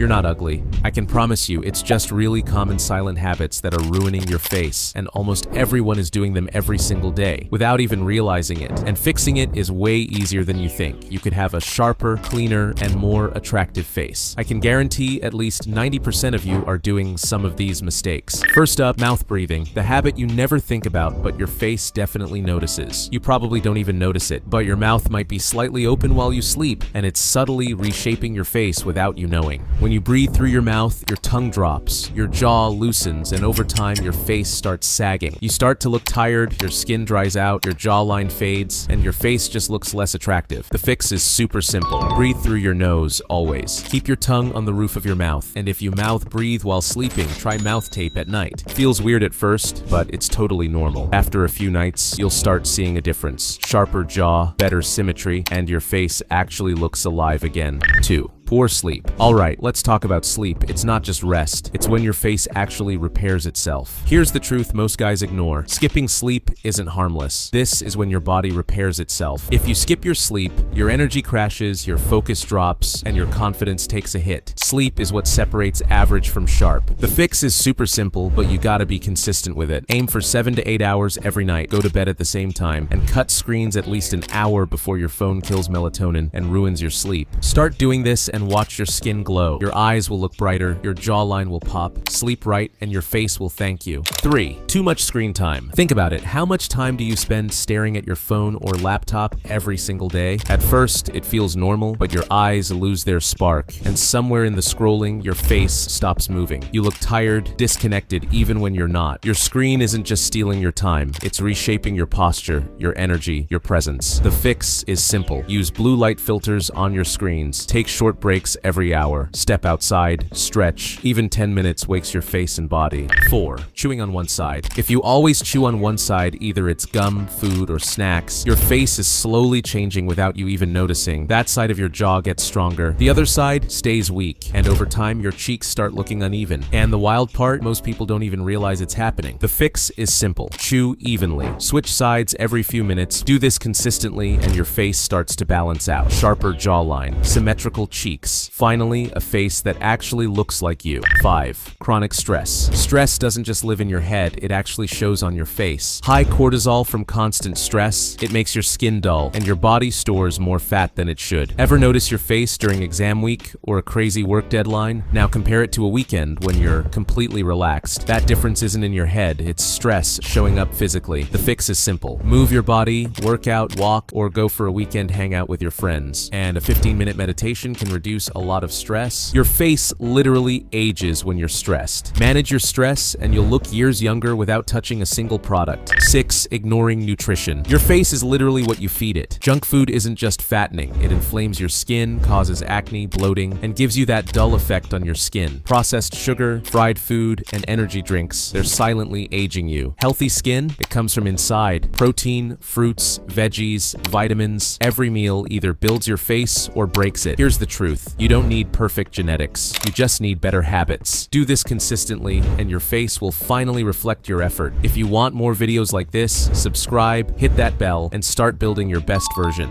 You're not ugly. I can promise you it's just really common silent habits that are ruining your face, and almost everyone is doing them every single day without even realizing it. And fixing it is way easier than you think. You could have a sharper, cleaner, and more attractive face. I can guarantee at least 90% of you are doing some of these mistakes. First up, mouth breathing. The habit you never think about, but your face definitely notices. You probably don't even notice it, but your mouth might be slightly open while you sleep, and it's subtly reshaping your face without you knowing. When you breathe through your mouth, your tongue drops, your jaw loosens, and over time your face starts sagging. You start to look tired, your skin dries out, your jawline fades, and your face just looks less attractive. The fix is super simple. Breathe through your nose, always. Keep your tongue on the roof of your mouth, and if you mouth breathe while sleeping, try mouth tape at night. Feels weird at first, but it's totally normal. After a few nights, you'll start seeing a difference. Sharper jaw, better symmetry, and your face actually looks alive again. 2. Poor sleep. Alright, let's talk about sleep. It's not just rest, it's when your face actually repairs itself. Here's the truth most guys ignore. Skipping sleep isn't harmless. This is when your body repairs itself. If you skip your sleep, your energy crashes, your focus drops, and your confidence takes a hit. Sleep is what separates average from sharp. The fix is super simple, but you gotta be consistent with it. Aim for 7 to 8 hours every night, go to bed at the same time, and cut screens at least an hour before your phone kills melatonin and ruins your sleep. Start doing this and watch your skin glow. Your eyes will look brighter, your jawline will pop, sleep right, and your face will thank you. 3. Too much screen time. Think about it. How much time do you spend staring at your phone or laptop every single day? At first, it feels normal, but your eyes lose their spark, and somewhere in the scrolling, your face stops moving. You look tired, disconnected, even when you're not. Your screen isn't just stealing your time, it's reshaping your posture, your energy, your presence. The fix is simple. Use blue light filters on your screens. Take short breaks every hour. Step outside, stretch. Even 10 minutes wakes your face and body. 4. Chewing on one side. If you always chew on one side, either it's gum, food, or snacks, your face is slowly changing without you even noticing. That side of your jaw gets stronger. The other side stays weak, and over time your cheeks start looking uneven. And the wild part, most people don't even realize it's happening. The fix is simple. Chew evenly. Switch sides every few minutes. Do this consistently, and your face starts to balance out. Sharper jawline. Symmetrical cheeks. Finally, a face that actually looks like you. 5. Chronic stress. Stress doesn't just live in your head, it actually shows on your face. High cortisol from constant stress, it makes your skin dull, and your body stores more fat than it should. Ever notice your face during exam week or a crazy work deadline? Now compare it to a weekend when you're completely relaxed. That difference isn't in your head, it's stress showing up physically. The fix is simple. Move your body, work out, walk, or go for a weekend hangout with your friends. And a 15-minute meditation can reduce a lot of stress. Your face literally ages when you're stressed. Manage your stress and you'll look years younger without touching a single product. 6. Ignoring nutrition. Your face is literally what you feed it. Junk food isn't just fattening. It inflames your skin, causes acne, bloating, and gives you that dull effect on your skin. Processed sugar, fried food, and energy drinks, they're silently aging you. Healthy skin, it comes from inside. Protein, fruits, veggies, vitamins. Every meal either builds your face or breaks it. Here's the truth. You don't need perfect genetics. You just need better habits. Do this consistently, and your face will finally reflect your effort. If you want more videos like this, subscribe, hit that bell, and start building your best version.